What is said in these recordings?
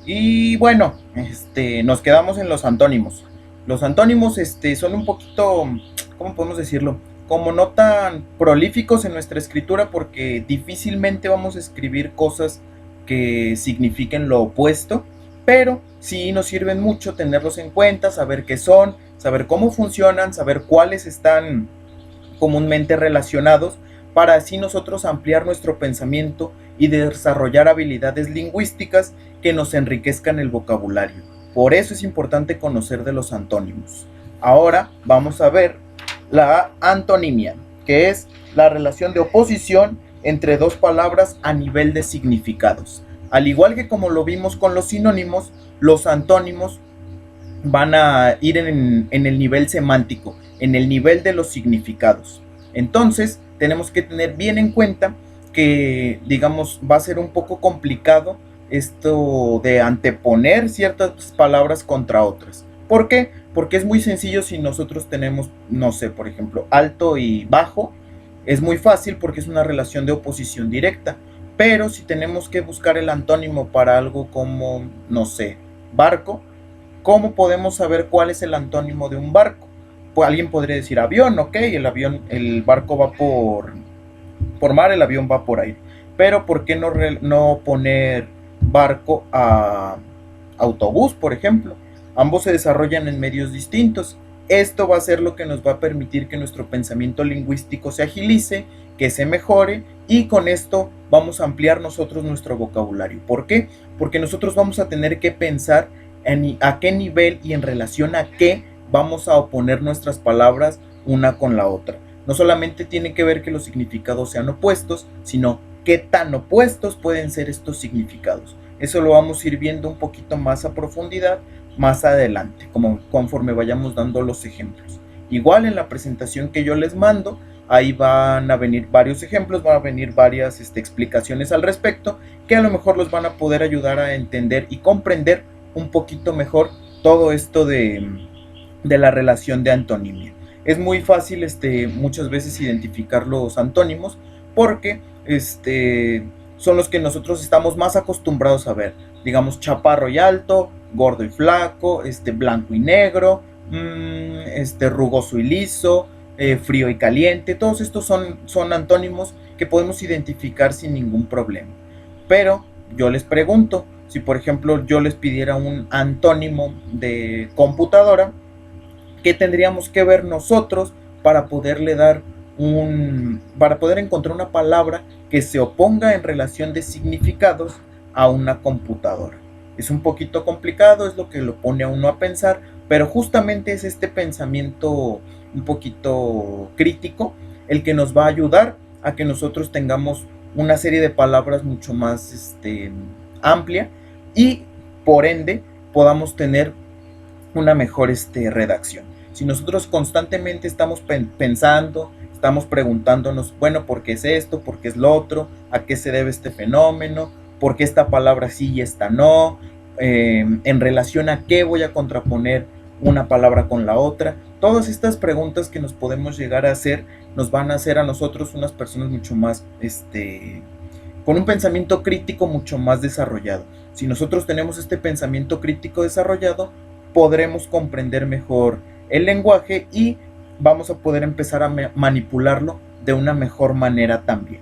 Y bueno, nos quedamos en los antónimos. Los antónimos son un poquito, ¿cómo podemos decirlo? Como no tan prolíficos en nuestra escritura porque difícilmente vamos a escribir cosas que signifiquen lo opuesto, pero sí nos sirven mucho tenerlos en cuenta, saber qué son, saber cómo funcionan, saber cuáles están comúnmente relacionados para así nosotros ampliar nuestro pensamiento y desarrollar habilidades lingüísticas que nos enriquezcan el vocabulario. Por eso es importante conocer de los antónimos. Ahora vamos a ver la antonimia, que es la relación de oposición entre dos palabras a nivel de significados. Al igual que como lo vimos con los sinónimos, los antónimos van a ir en el nivel semántico, en el nivel de los significados. Entonces, tenemos que tener bien en cuenta que, digamos, va a ser un poco complicado esto de anteponer ciertas palabras contra otras. ¿Por qué? Porque es muy sencillo si nosotros tenemos, no sé, por ejemplo, alto y bajo, es muy fácil porque es una relación de oposición directa. Pero si tenemos que buscar el antónimo para algo como, no sé, barco, ¿cómo podemos saber cuál es el antónimo de un barco? Pues alguien podría decir avión, ok, el barco va por mar, el avión va por aire. Pero ¿por qué no poner barco a autobús, por ejemplo? Ambos se desarrollan en medios distintos. Esto va a ser lo que nos va a permitir que nuestro pensamiento lingüístico se agilice, que se mejore y con esto vamos a ampliar nosotros nuestro vocabulario. ¿Por qué? Porque nosotros vamos a tener que pensar a qué nivel y en relación a qué vamos a oponer nuestras palabras una con la otra. No solamente tiene que ver que los significados sean opuestos, sino qué tan opuestos pueden ser estos significados. Eso lo vamos a ir viendo un poquito más a profundidad más adelante, como conforme vayamos dando los ejemplos. Igual en la presentación que yo les mando, ahí van a venir varios ejemplos, van a venir varias explicaciones al respecto, que a lo mejor los van a poder ayudar a entender y comprender un poquito mejor todo esto de la relación de antonimia. Es muy fácil muchas veces identificar los antónimos porque son los que nosotros estamos más acostumbrados a ver. Digamos chaparro y alto, gordo y flaco, blanco y negro, rugoso y liso, frío y caliente. Todos estos son antónimos que podemos identificar sin ningún problema. Pero yo les pregunto, si por ejemplo yo les pidiera un antónimo de computadora, ¿qué tendríamos que ver nosotros para poderle dar para poder encontrar una palabra que se oponga en relación de significados a una computadora? Es un poquito complicado, es lo que lo pone a uno a pensar, pero justamente es este pensamiento un poquito crítico el que nos va a ayudar a que nosotros tengamos una serie de palabras mucho más amplia y por ende podamos tener una mejor redacción. Si nosotros constantemente estamos pensando, estamos preguntándonos, bueno, ¿por qué es esto? ¿Por qué es lo otro? ¿A qué se debe este fenómeno? ¿Por qué esta palabra sí y esta no? ¿En relación a qué voy a contraponer una palabra con la otra? Todas estas preguntas que nos podemos llegar a hacer nos van a hacer a nosotros unas personas mucho más, con un pensamiento crítico mucho más desarrollado. Si nosotros tenemos este pensamiento crítico desarrollado, podremos comprender mejor el lenguaje y vamos a poder empezar a manipularlo de una mejor manera también.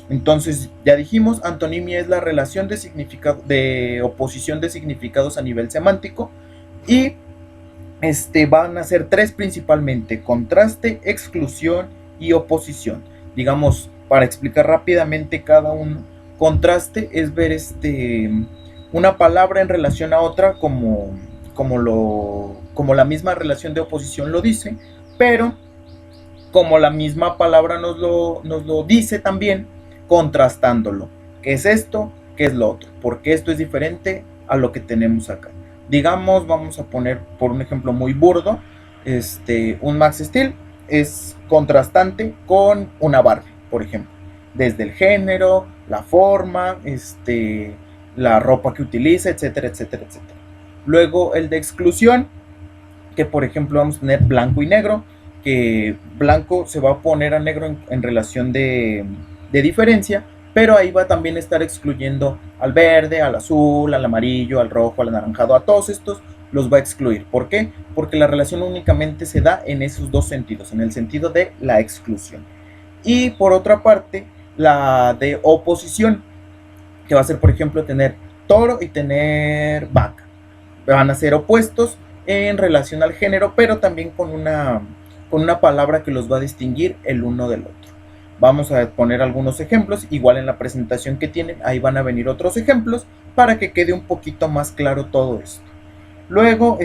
Entonces, ya dijimos, antonimia es la relación de oposición de significados a nivel semántico y van a ser tres principalmente: contraste, exclusión y oposición. Digamos, para explicar rápidamente cada uno, contraste es ver una palabra en relación a otra como la misma relación de oposición lo dice, pero como la misma palabra nos lo dice también, contrastándolo. ¿Qué es esto? ¿Qué es lo otro? Porque esto es diferente a lo que tenemos acá. Digamos, vamos a poner por un ejemplo muy burdo, un Max Steel es contrastante con una Barbie, por ejemplo. Desde el género, la forma, la ropa que utiliza, etcétera, etcétera, etcétera. Luego el de exclusión, que por ejemplo vamos a tener blanco y negro, que blanco se va a poner a negro en relación de diferencia, pero ahí va también a estar excluyendo al verde, al azul, al amarillo, al rojo, al anaranjado, a todos estos los va a excluir. ¿Por qué? Porque la relación únicamente se da en esos dos sentidos, en el sentido de la exclusión. Y por otra parte, la de oposición, que va a ser, por ejemplo, tener toro y tener vaca. Van a ser opuestos en relación al género, pero también con una palabra que los va a distinguir el uno del otro. Vamos a poner algunos ejemplos, igual en la presentación que tienen, ahí van a venir otros ejemplos para que quede un poquito más claro todo esto. Luego,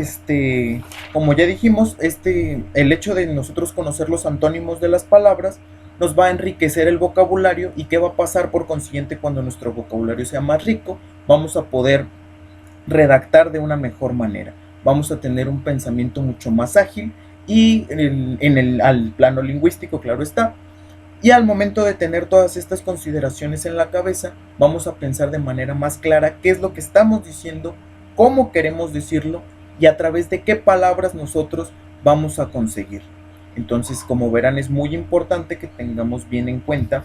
como ya dijimos, el hecho de nosotros conocer los antónimos de las palabras nos va a enriquecer el vocabulario. ¿Y qué va a pasar por consiguiente cuando nuestro vocabulario sea más rico? Vamos a poder redactar de una mejor manera. Vamos a tener un pensamiento mucho más ágil y al plano lingüístico, claro está. Y al momento de tener todas estas consideraciones en la cabeza, vamos a pensar de manera más clara qué es lo que estamos diciendo, cómo queremos decirlo y a través de qué palabras nosotros vamos a conseguir. Entonces, como verán, es muy importante que tengamos bien en cuenta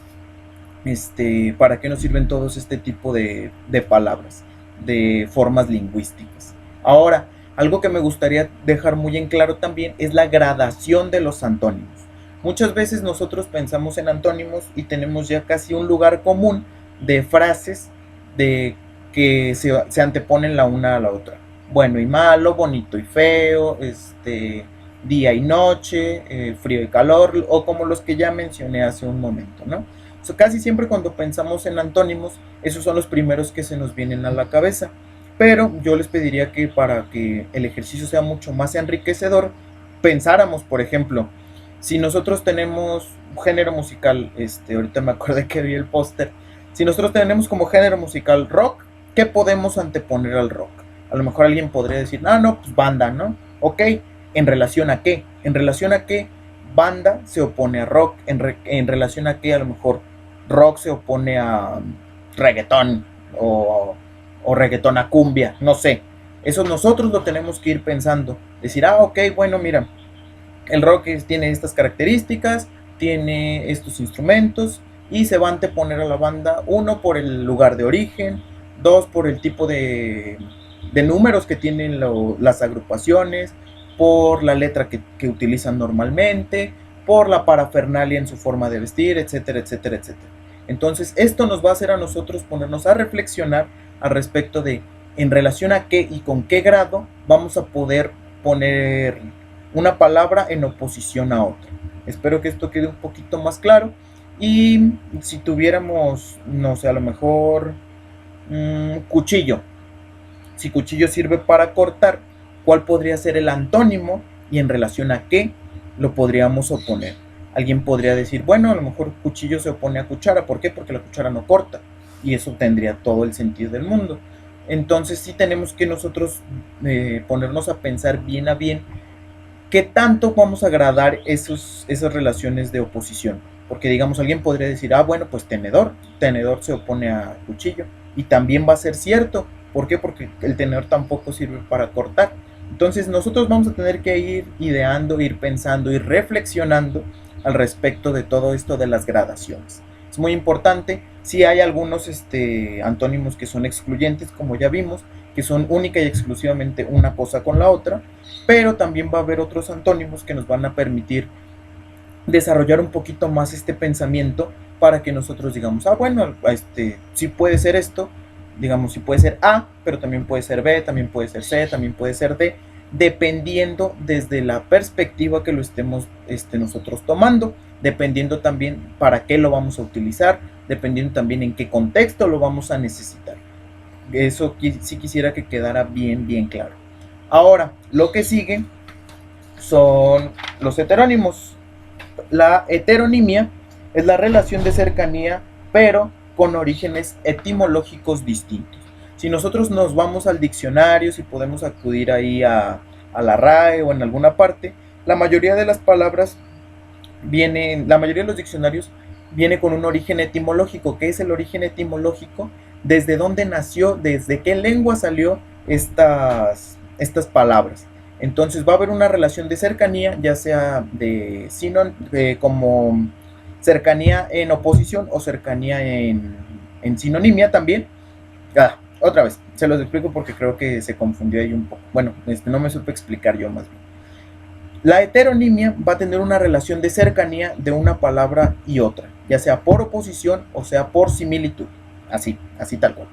para qué nos sirven todos este tipo de palabras, de formas lingüísticas. Ahora, algo que me gustaría dejar muy en claro también es la gradación de los antónimos. Muchas veces nosotros pensamos en antónimos y tenemos ya casi un lugar común de frases de que se anteponen la una a la otra. Bueno y malo, bonito y feo, día y noche, frío y calor, o como los que ya mencioné hace un momento, ¿no? So, casi siempre cuando pensamos en antónimos, esos son los primeros que se nos vienen a la cabeza. Pero yo les pediría que para que el ejercicio sea mucho más enriquecedor, pensáramos, por ejemplo, si nosotros tenemos un género musical, ahorita me acordé que vi el póster, si nosotros tenemos como género musical rock, ¿qué podemos anteponer al rock? A lo mejor alguien podría decir, ah, no, pues banda, ¿no? Ok, ¿en relación a qué? En relación a qué banda se opone a rock, en relación a qué a lo mejor rock se opone a reggaetón o reggaetón a cumbia, no sé. Eso nosotros lo tenemos que ir pensando. Decir, ah, ok, bueno, mira, el rock tiene estas características, tiene estos instrumentos y se va a anteponer a la banda, uno, por el lugar de origen, dos, por el tipo de números que tienen las agrupaciones, por la letra que utilizan normalmente, por la parafernalia en su forma de vestir, etcétera, etcétera, etcétera. Entonces, esto nos va a hacer a nosotros ponernos a reflexionar al respecto de en relación a qué y con qué grado vamos a poder poner una palabra en oposición a otra. Espero que esto quede un poquito más claro. Y si tuviéramos, no sé, a lo mejor cuchillo. Si cuchillo sirve para cortar, ¿cuál podría ser el antónimo y en relación a qué lo podríamos oponer? Alguien podría decir, bueno, a lo mejor cuchillo se opone a cuchara. ¿Por qué? Porque la cuchara no corta. Y eso tendría todo el sentido del mundo. Entonces sí tenemos que nosotros ponernos a pensar bien a bien qué tanto vamos a agradar esas relaciones de oposición. Porque digamos, alguien podría decir, ah, bueno, pues tenedor se opone a cuchillo. Y también va a ser cierto. ¿Por qué? Porque el tenedor tampoco sirve para cortar. Entonces nosotros vamos a tener que ir ideando, ir pensando, ir reflexionando al respecto de todo esto de las gradaciones. Es muy importante. Sí hay algunos antónimos que son excluyentes, como ya vimos, que son única y exclusivamente una cosa con la otra, pero también va a haber otros antónimos que nos van a permitir desarrollar un poquito más este pensamiento para que nosotros digamos, ah, bueno, sí puede ser esto, digamos, sí puede ser A, pero también puede ser B, también puede ser C, también puede ser D, dependiendo desde la perspectiva que lo estemos nosotros tomando, dependiendo también para qué lo vamos a utilizar, dependiendo también en qué contexto lo vamos a necesitar. Eso sí quisiera que quedara bien, bien claro. Ahora, lo que sigue son los heterónimos. La heteronimia es la relación de cercanía, pero con orígenes etimológicos distintos. Si nosotros nos vamos al diccionario, si podemos acudir ahí a la RAE o en alguna parte, la mayoría de las palabras la mayoría de los diccionarios viene con un origen etimológico. ¿Qué es el origen etimológico? ¿Desde dónde nació? ¿Desde qué lengua salió estas palabras? Entonces va a haber una relación de cercanía, ya sea como cercanía en oposición o cercanía en en sinonimia también. Otra vez, se los explico porque creo que se confundió ahí un poco. Bueno, no me supe explicar yo más bien. La heteronimia va a tener una relación de cercanía de una palabra y otra, ya sea por oposición o sea por similitud. Así tal cual.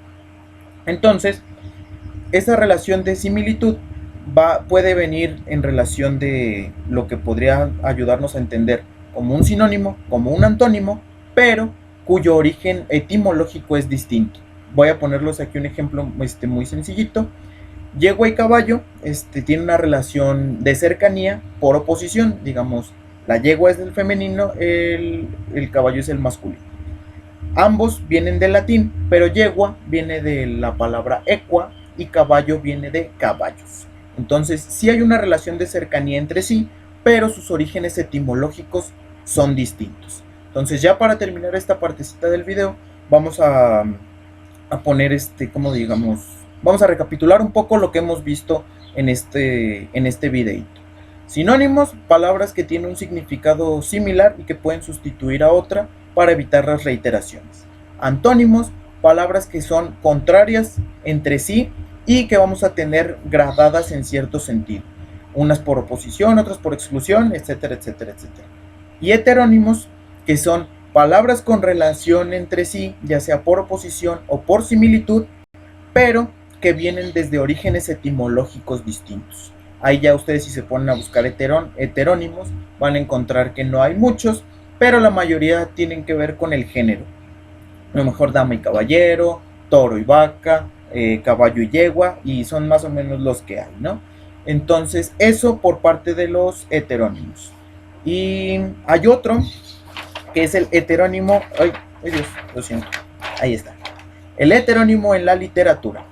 Entonces, esa relación de similitud puede venir en relación de lo que podría ayudarnos a entender como un sinónimo, como un antónimo, pero cuyo origen etimológico es distinto. Voy a ponerlos aquí un ejemplo muy sencillito. Yegua y caballo tiene una relación de cercanía por oposición, digamos, la yegua es del femenino, el caballo es el masculino. Ambos vienen del latín, pero yegua viene de la palabra equa y caballo viene de caballos. Entonces, sí hay una relación de cercanía entre sí, pero sus orígenes etimológicos son distintos. Entonces, ya para terminar esta partecita del video, vamos a poner como digamos, vamos a recapitular un poco lo que hemos visto en este videito. Sinónimos, palabras que tienen un significado similar y que pueden sustituir a otra para evitar las reiteraciones. Antónimos, palabras que son contrarias entre sí y que vamos a tener gradadas en cierto sentido. Unas por oposición, otras por exclusión, etcétera, etcétera, etcétera. Y heterónimos, que son palabras con relación entre sí, ya sea por oposición o por similitud, pero que vienen desde orígenes etimológicos distintos. Ahí ya ustedes, si se ponen a buscar heterónimos, van a encontrar que no hay muchos, pero la mayoría tienen que ver con el género. A lo mejor dama y caballero, toro y vaca, caballo y yegua, y son más o menos los que hay, ¿no? Entonces, eso por parte de los heterónimos. Y hay otro que es el heterónimo. Ay, Dios, lo siento. Ahí está. El heterónimo en la literatura.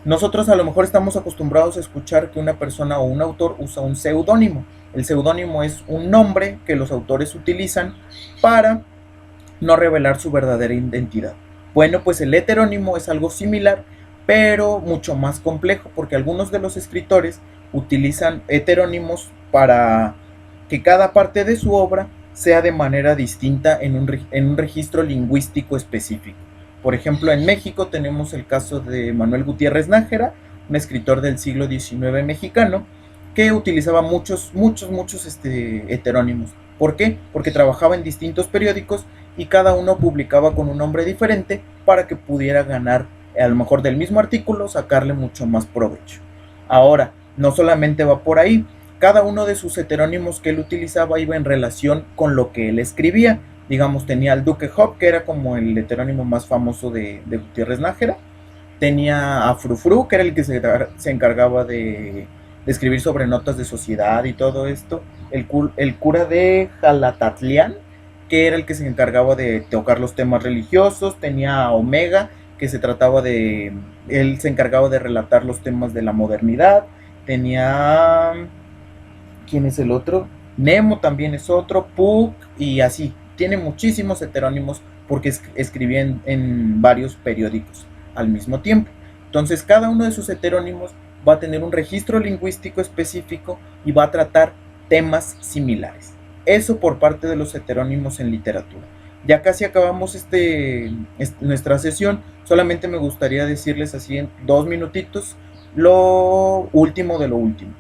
Nosotros a lo mejor estamos acostumbrados a escuchar que una persona o un autor usa un seudónimo. El seudónimo es un nombre que los autores utilizan para no revelar su verdadera identidad. Bueno, pues el heterónimo es algo similar, pero mucho más complejo, porque algunos de los escritores utilizan heterónimos para que cada parte de su obra sea de manera distinta en un registro lingüístico específico. Por ejemplo, en México tenemos el caso de Manuel Gutiérrez Nájera, un escritor del siglo XIX mexicano, que utilizaba muchos heterónimos. ¿Por qué? Porque trabajaba en distintos periódicos y cada uno publicaba con un nombre diferente para que pudiera ganar, a lo mejor del mismo artículo, sacarle mucho más provecho. Ahora, no solamente va por ahí, cada uno de sus heterónimos que él utilizaba iba en relación con lo que él escribía. Digamos, tenía al Duque Hop, que era como el heterónimo más famoso de Gutiérrez Nájera. Tenía a Frufru, que era el que se encargaba de escribir sobre notas de sociedad y todo esto. El cura de Jalatatlián, que era el que se encargaba de tocar los temas religiosos. Tenía a Omega, que él se encargaba de relatar los temas de la modernidad. Tenía... ¿quién es el otro? Nemo también es otro, Puck, y así. Tiene muchísimos heterónimos porque escribía en varios periódicos al mismo tiempo. Entonces, cada uno de sus heterónimos va a tener un registro lingüístico específico y va a tratar temas similares. Eso por parte de los heterónimos en literatura. Ya casi acabamos nuestra sesión. Solamente me gustaría decirles así en 2 minutitos lo último de lo último.